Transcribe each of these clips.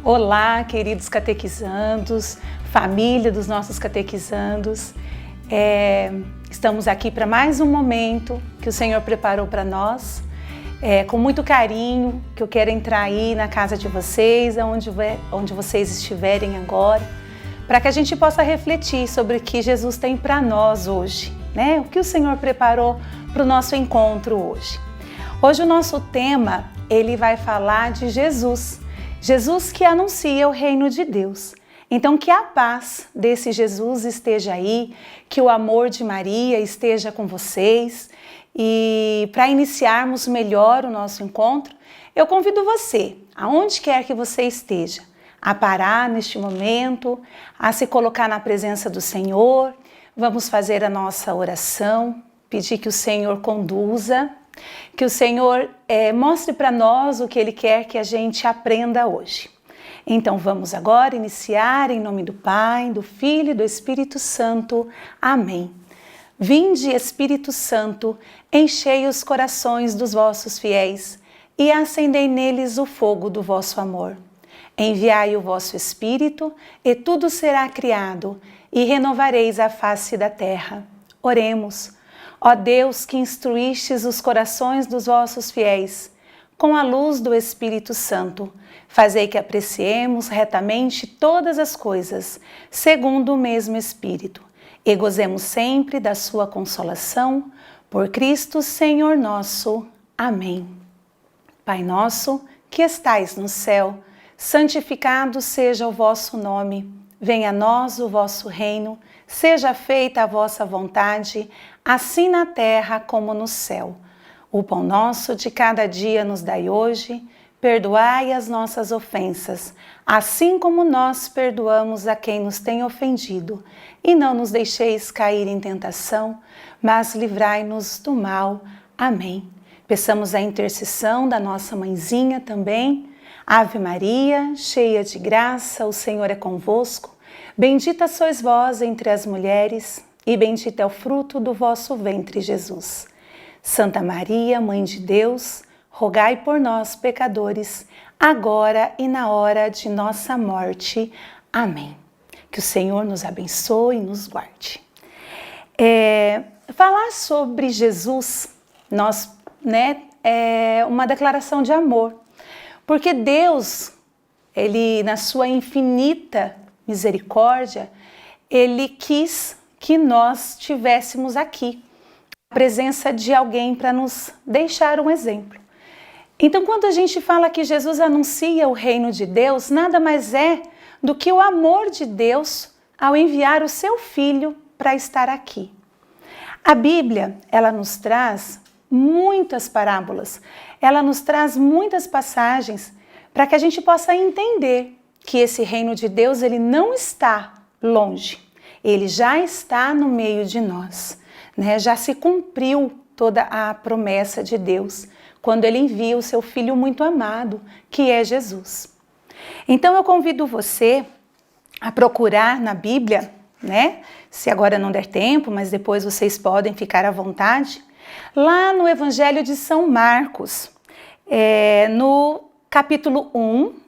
Olá, queridos catequizandos, família dos nossos catequizandos. Estamos aqui para mais um momento que o Senhor preparou para nós, com muito carinho, que eu quero entrar aí na casa de vocês, onde vocês estiverem agora, para que a gente possa refletir sobre o que Jesus tem para nós hoje, né? O que o Senhor preparou para o nosso encontro hoje. Hoje o nosso tema, ele vai falar de Jesus. Jesus que anuncia o reino de Deus. Então que a paz desse Jesus esteja aí, que o amor de Maria esteja com vocês. E para iniciarmos melhor o nosso encontro, eu convido você, aonde quer que você esteja, a parar neste momento, a se colocar na presença do Senhor. Vamos fazer a nossa oração, pedir que o Senhor conduza, que o Senhor mostre para nós o que Ele quer que a gente aprenda hoje. Então vamos agora iniciar em nome do Pai, do Filho e do Espírito Santo. Amém. Vinde, Espírito Santo, enchei os corações dos vossos fiéis e acendei neles o fogo do vosso amor. Enviai o vosso Espírito e tudo será criado e renovareis a face da terra. Oremos. Ó Deus, que instruístes os corações dos vossos fiéis, com a luz do Espírito Santo, fazei que apreciemos retamente todas as coisas, segundo o mesmo Espírito, e gozemos sempre da sua consolação, por Cristo Senhor nosso. Amém. Pai nosso, que estais no céu, santificado seja o vosso nome. Venha a nós o vosso reino, seja feita a vossa vontade, assim na terra como no céu. O pão nosso de cada dia nos dai hoje, perdoai as nossas ofensas, assim como nós perdoamos a quem nos tem ofendido. E não nos deixeis cair em tentação, mas livrai-nos do mal. Amém. Peçamos a intercessão da nossa mãezinha também. Ave Maria, cheia de graça, o Senhor é convosco. Bendita sois vós entre as mulheres, e bendito é o fruto do vosso ventre, Jesus. Santa Maria, Mãe de Deus, rogai por nós, pecadores, agora e na hora de nossa morte. Amém. Que o Senhor nos abençoe e nos guarde. Falar sobre Jesus, é uma declaração de amor, porque Deus, Ele, na sua infinita misericórdia, Ele quis que nós tivéssemos aqui a presença de alguém para nos deixar um exemplo. Então, quando a gente fala que Jesus anuncia o reino de Deus, nada mais é do que o amor de Deus ao enviar o seu Filho para estar aqui. A Bíblia, ela nos traz muitas parábolas, ela nos traz muitas passagens para que a gente possa entender que esse reino de Deus, ele não está longe, ele já está no meio de nós, né? Já se cumpriu toda a promessa de Deus quando ele envia o seu Filho muito amado, que é Jesus. Então eu convido você a procurar na Bíblia, né? Se agora não der tempo, mas depois vocês podem ficar à vontade, lá no Evangelho de São Marcos, no capítulo 1,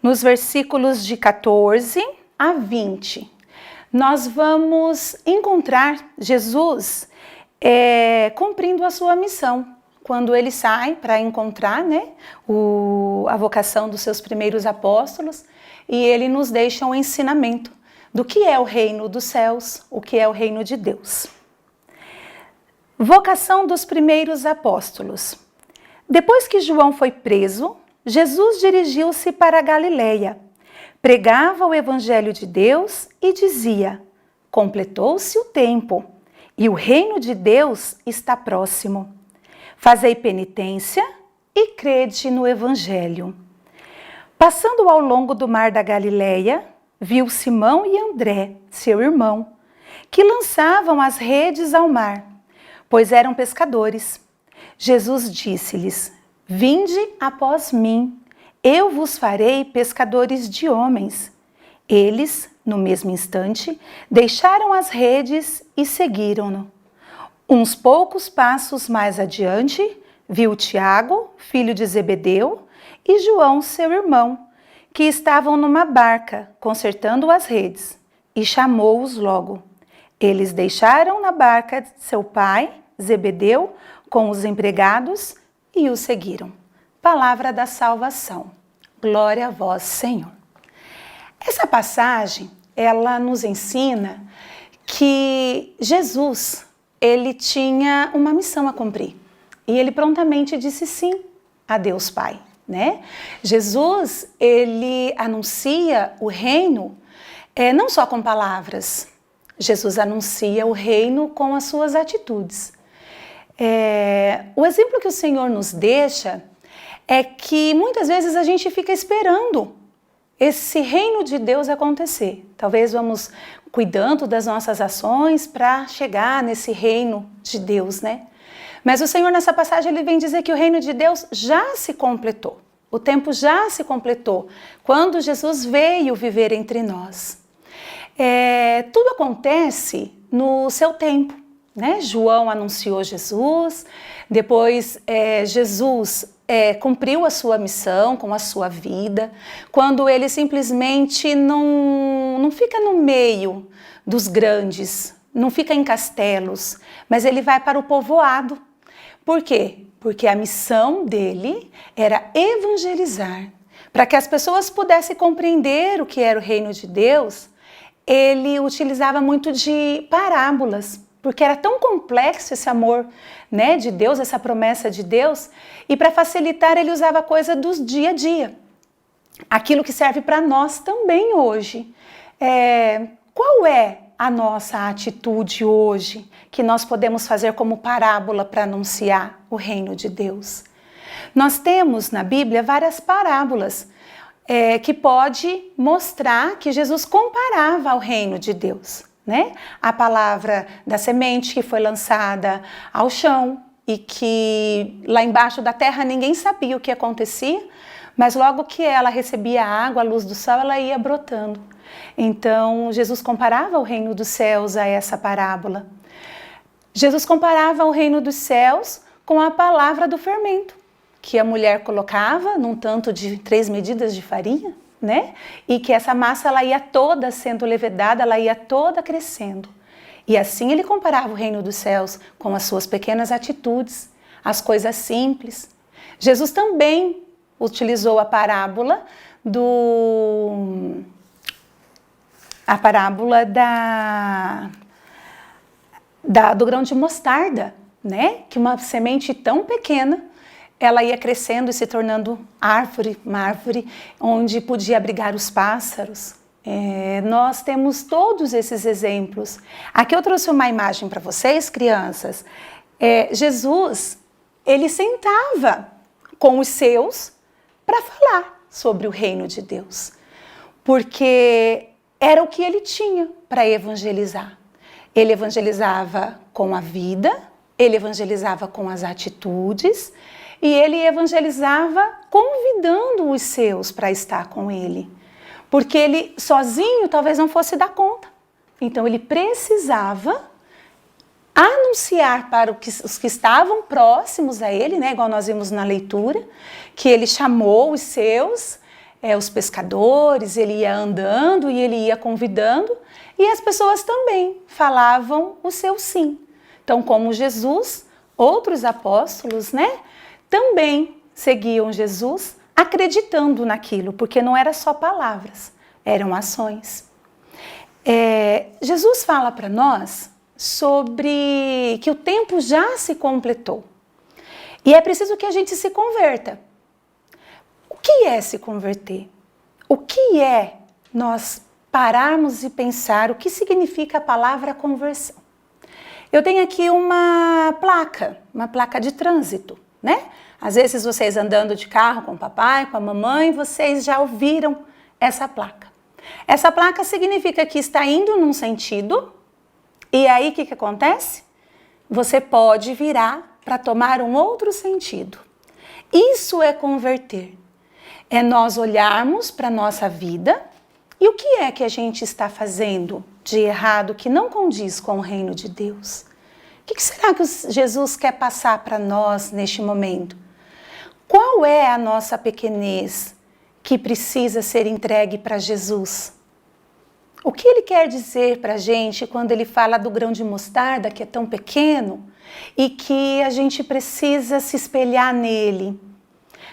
nos versículos de 14 a 20, nós vamos encontrar Jesus cumprindo a sua missão, quando ele sai para encontrar, né, a vocação dos seus primeiros apóstolos, e ele nos deixa um ensinamento do que é o reino dos céus, o que é o reino de Deus. Vocação dos primeiros apóstolos. Depois que João foi preso, Jesus dirigiu-se para a Galileia, pregava o Evangelho de Deus e dizia: completou-se o tempo e o reino de Deus está próximo. Fazei penitência e crede no Evangelho. Passando ao longo do mar da Galileia, viu Simão e André, seu irmão, que lançavam as redes ao mar, pois eram pescadores. Jesus disse-lhes: vinde após mim, eu vos farei pescadores de homens. Eles, no mesmo instante, deixaram as redes e seguiram-no. Uns poucos passos mais adiante, viu Tiago, filho de Zebedeu, e João, seu irmão, que estavam numa barca, consertando as redes, e chamou-os logo. Eles deixaram na barca seu pai, Zebedeu, com os empregados e o seguiram. Palavra da salvação. Glória a vós, Senhor. Essa passagem, ela nos ensina que Jesus, ele tinha uma missão a cumprir. E ele prontamente disse sim a Deus Pai, né? Jesus, ele anuncia o reino não só com palavras. Jesus anuncia o reino com as suas atitudes. O exemplo que o Senhor nos deixa é que muitas vezes a gente fica esperando esse reino de Deus acontecer. Talvez vamos cuidando das nossas ações para chegar nesse reino de Deus, né? Mas o Senhor nessa passagem ele vem dizer que o reino de Deus já se completou. O tempo já se completou quando Jesus veio viver entre nós. Tudo acontece no seu tempo, né? João anunciou Jesus, depois Jesus cumpriu a sua missão com a sua vida, quando ele simplesmente não fica no meio dos grandes, não fica em castelos, mas ele vai para o povoado. Por quê? Porque a missão dele era evangelizar. Para que as pessoas pudessem compreender o que era o reino de Deus, ele utilizava muito de parábolas, porque era tão complexo esse amor, né, de Deus, essa promessa de Deus, e para facilitar ele usava coisa do dia a dia. Aquilo que serve para nós também hoje. Qual é a nossa atitude hoje que nós podemos fazer como parábola para anunciar o reino de Deus? Nós temos na Bíblia várias parábolas que pode mostrar que Jesus comparava ao reino de Deus, né? A palavra da semente que foi lançada ao chão e que lá embaixo da terra ninguém sabia o que acontecia, mas logo que ela recebia a água, a luz do sol, ela ia brotando. Então, Jesus comparava o reino dos céus a essa parábola. Jesus comparava o reino dos céus com a palavra do fermento, que a mulher colocava num tanto de 3 medidas de farinha, né? E que essa massa ela ia toda sendo levedada, ela ia toda crescendo. E assim ele comparava o reino dos céus com as suas pequenas atitudes, as coisas simples. Jesus também utilizou a parábola do grão de mostarda, né? Que uma semente tão pequena, ela ia crescendo e se tornando uma árvore onde podia abrigar os pássaros. Nós temos todos esses exemplos. Aqui eu trouxe uma imagem para vocês, crianças. Jesus, ele sentava com os seus para falar sobre o reino de Deus, porque era o que ele tinha para evangelizar. Ele evangelizava com a vida, ele evangelizava com as atitudes e ele evangelizava convidando os seus para estar com ele. Porque ele sozinho talvez não fosse dar conta. Então ele precisava anunciar para os que estavam próximos a ele, né, igual nós vimos na leitura, que ele chamou os seus, os pescadores, ele ia andando e ele ia convidando, e as pessoas também falavam o seu sim. Então, como Jesus, outros apóstolos, né, também seguiam Jesus, acreditando naquilo, porque não era só palavras, eram ações. Jesus fala para nós sobre que o tempo já se completou e é preciso que a gente se converta. O que é se converter? O que é nós pararmos e pensar o que significa a palavra conversão? Eu tenho aqui uma placa de trânsito, né? Às vezes vocês andando de carro com o papai, com a mamãe, vocês já ouviram essa placa. Essa placa significa que está indo num sentido e aí o que acontece? Você pode virar para tomar um outro sentido. Isso é converter. É nós olharmos para a nossa vida e o que é que a gente está fazendo de errado que não condiz com o reino de Deus. O que será que Jesus quer passar para nós neste momento? Qual é a nossa pequenez que precisa ser entregue para Jesus? O que ele quer dizer para a gente quando ele fala do grão de mostarda, que é tão pequeno, e que a gente precisa se espelhar nele?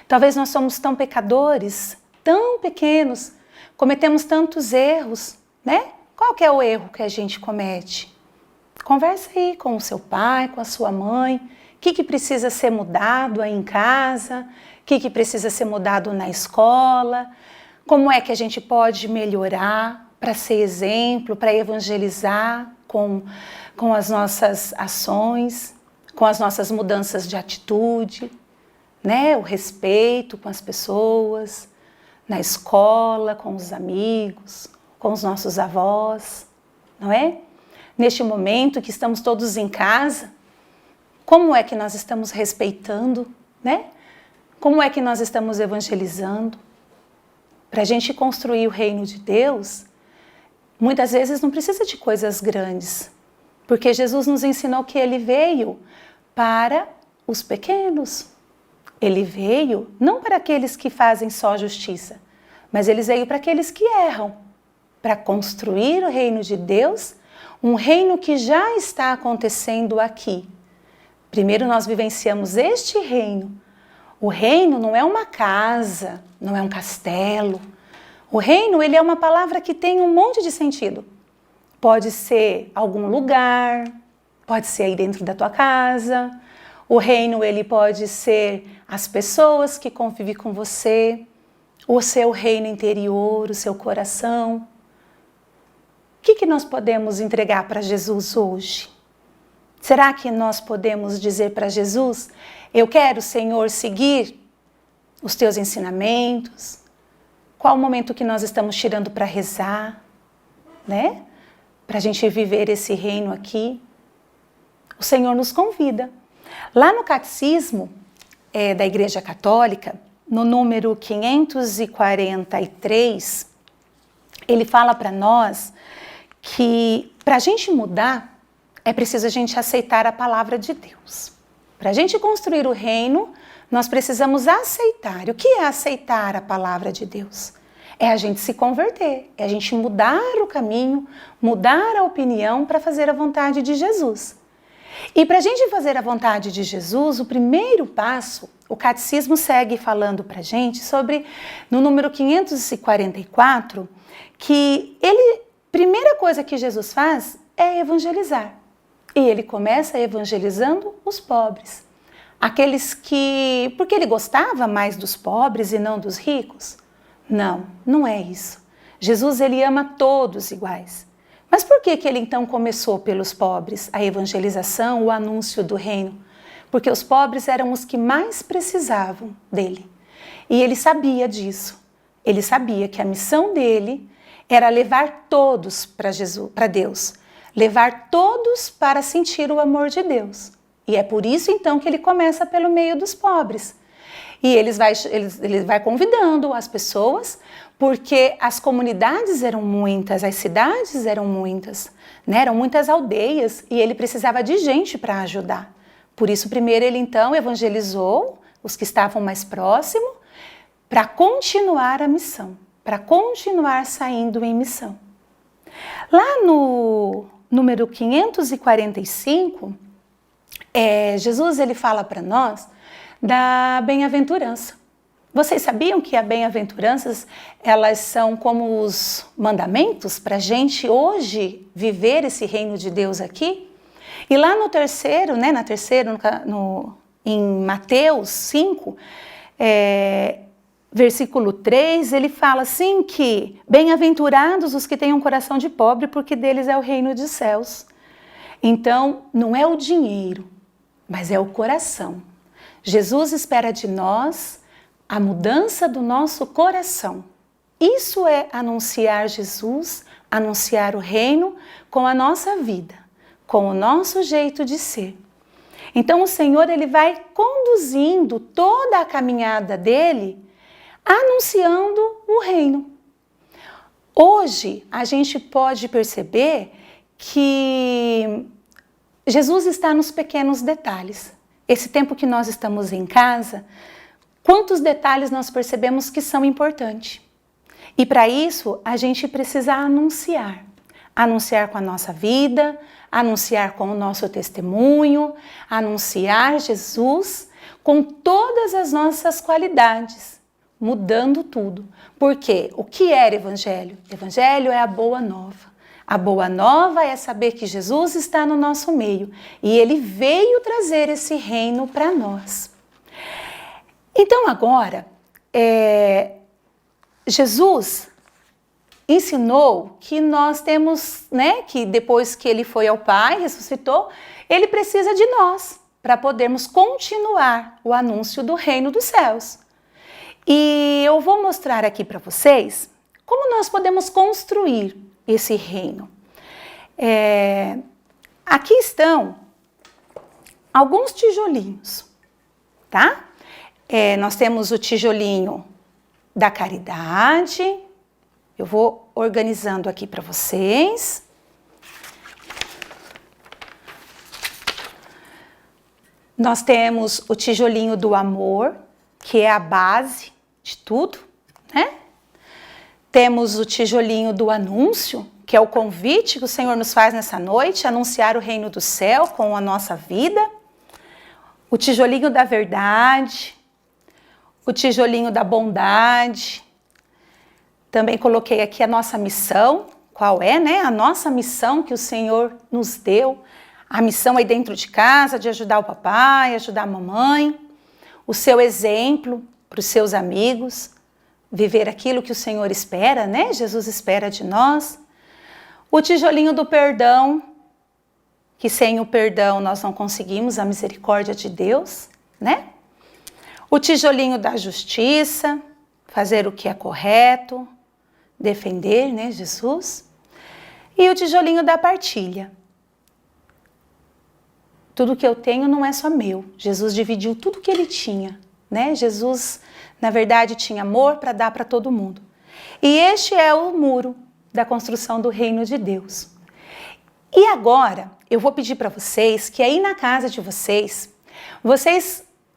Talvez nós somos tão pecadores, tão pequenos, cometemos tantos erros, né? Qual que é o erro que a gente comete? Conversa aí com o seu pai, com a sua mãe. O que precisa ser mudado aí em casa? O que precisa ser mudado na escola? Como é que a gente pode melhorar para ser exemplo, para evangelizar com as nossas ações, com as nossas mudanças de atitude, né? O respeito com as pessoas, na escola, com os amigos, com os nossos avós, não é? Neste momento que estamos todos em casa, como é que nós estamos respeitando, né? Como é que nós estamos evangelizando? Para a gente construir o reino de Deus, muitas vezes não precisa de coisas grandes, porque Jesus nos ensinou que ele veio para os pequenos. Ele veio não para aqueles que fazem só justiça, mas ele veio para aqueles que erram, para construir o reino de Deus, um reino que já está acontecendo aqui. Primeiro nós vivenciamos este reino. O reino não é uma casa, não é um castelo. O reino, ele é uma palavra que tem um monte de sentido. Pode ser algum lugar, pode ser aí dentro da tua casa. O reino, ele pode ser as pessoas que convivem com você, o seu reino interior, o seu coração. O que nós podemos entregar para Jesus hoje? Será que nós podemos dizer para Jesus: eu quero, Senhor, seguir os teus ensinamentos? Qual o momento que nós estamos tirando para rezar, né? Para a gente viver esse reino aqui? O Senhor nos convida. Lá no Catecismo da Igreja Católica, no número 543, ele fala para nós que para a gente mudar, é preciso a gente aceitar a palavra de Deus. Para a gente construir o reino, nós precisamos aceitar. O que é aceitar a palavra de Deus? É a gente se converter, é a gente mudar o caminho, mudar a opinião para fazer a vontade de Jesus. E para a gente fazer a vontade de Jesus, o primeiro passo, o Catecismo segue falando para a gente sobre, no número 544, que primeira coisa que Jesus faz é evangelizar. E ele começa evangelizando os pobres. Aqueles que... Porque ele gostava mais dos pobres e não dos ricos? Não, não é isso. Jesus, ele ama todos iguais. Mas por que ele então começou pelos pobres, a evangelização, o anúncio do reino? Porque os pobres eram os que mais precisavam dele. E ele sabia disso. Ele sabia que a missão dele era levar todos para Deus. Levar todos para sentir o amor de Deus. E é por isso então que ele começa pelo meio dos pobres. E ele vai convidando as pessoas, porque as comunidades eram muitas, as cidades eram muitas, né? Eram muitas aldeias e ele precisava de gente para ajudar. Por isso, primeiro ele então evangelizou os que estavam mais próximos para continuar a missão, para continuar saindo em missão. Lá no número 545, Jesus ele fala para nós da bem-aventurança. Vocês sabiam que as bem-aventuranças, elas são como os mandamentos para a gente hoje viver esse reino de Deus aqui? E lá no terceiro, né, em Mateus 5, versículo 3, ele fala assim que bem-aventurados os que têm um coração de pobre, porque deles é o reino dos céus. Então, não é o dinheiro, mas é o coração. Jesus espera de nós a mudança do nosso coração. Isso é anunciar Jesus, anunciar o reino com a nossa vida, com o nosso jeito de ser. Então o Senhor ele vai conduzindo toda a caminhada dele, anunciando o reino. Hoje a gente pode perceber que Jesus está nos pequenos detalhes. Esse tempo que nós estamos em casa, quantos detalhes nós percebemos que são importantes. E para isso, a gente precisa anunciar. Anunciar com a nossa vida, anunciar com o nosso testemunho, anunciar Jesus com todas as nossas qualidades, mudando tudo. Porque o que era Evangelho? Evangelho é a boa nova. A boa nova é saber que Jesus está no nosso meio e Ele veio trazer esse reino para nós. Então agora, Jesus ensinou que nós temos, que depois que Ele foi ao Pai, ressuscitou, Ele precisa de nós para podermos continuar o anúncio do reino dos céus. E eu vou mostrar aqui para vocês como nós podemos construir esse reino. Aqui estão alguns tijolinhos, tá? Nós temos o tijolinho da caridade. Eu vou organizando aqui para vocês. Nós temos o tijolinho do amor, que é a base de tudo, né? Temos o tijolinho do anúncio, que é o convite que o Senhor nos faz nessa noite, anunciar o reino do céu com a nossa vida. O tijolinho da verdade, o tijolinho da bondade. Também coloquei aqui a nossa missão, qual é, A nossa missão que o Senhor nos deu. A missão aí dentro de casa, de ajudar o papai, ajudar a mamãe. O seu exemplo para os seus amigos. Viver aquilo que o Senhor espera, Jesus espera de nós. O tijolinho do perdão, que sem o perdão nós não conseguimos a misericórdia de Deus, O tijolinho da justiça, fazer o que é correto, defender, Jesus. E o tijolinho da partilha. Tudo que eu tenho não é só meu. Jesus dividiu tudo que Ele tinha, Jesus, na verdade, tinha amor para dar para todo mundo. E este é o muro da construção do reino de Deus. E agora, eu vou pedir para vocês que aí na casa de vocês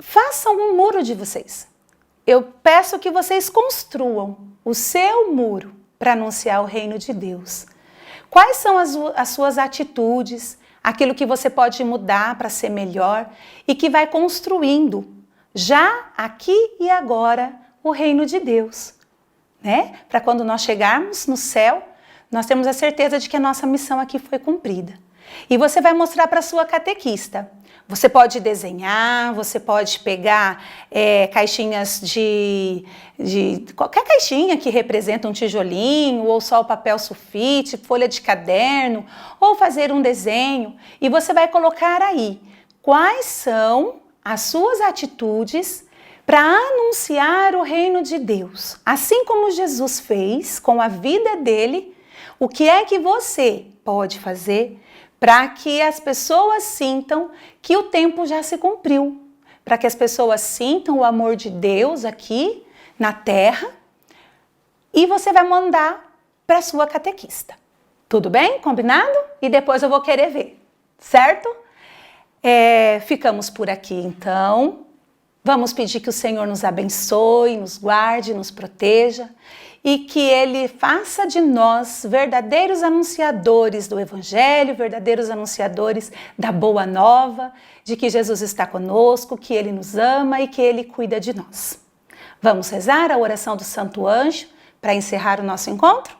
façam um muro de vocês. Eu peço que vocês construam o seu muro para anunciar o reino de Deus. Quais são as suas atitudes, aquilo que você pode mudar para ser melhor e que vai construindo já aqui e agora o reino de Deus, Para quando nós chegarmos no céu, nós temos a certeza de que a nossa missão aqui foi cumprida. E você vai mostrar para a sua catequista. Você pode desenhar, você pode pegar caixinhas de qualquer caixinha que representa um tijolinho, ou só o papel sulfite, folha de caderno, ou fazer um desenho. E você vai colocar aí quais são as suas atitudes para anunciar o reino de Deus. Assim como Jesus fez com a vida dele, o que é que você pode fazer para que as pessoas sintam que o tempo já se cumpriu, para que as pessoas sintam o amor de Deus aqui na terra, e você vai mandar para a sua catequista. Tudo bem? Combinado? E depois eu vou querer ver, certo? Ficamos por aqui então. Vamos pedir que o Senhor nos abençoe, nos guarde, nos proteja e que Ele faça de nós verdadeiros anunciadores do Evangelho, verdadeiros anunciadores da Boa Nova, de que Jesus está conosco, que Ele nos ama e que Ele cuida de nós. Vamos rezar a oração do Santo Anjo para encerrar o nosso encontro?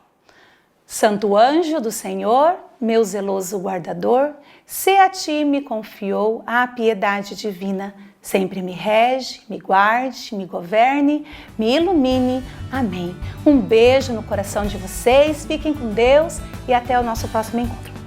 Santo Anjo do Senhor, meu zeloso guardador, se a Ti me confiou a piedade divina, sempre me rege, me guarde, me governe, me ilumine. Amém. Um beijo no coração de vocês, fiquem com Deus e até o nosso próximo encontro.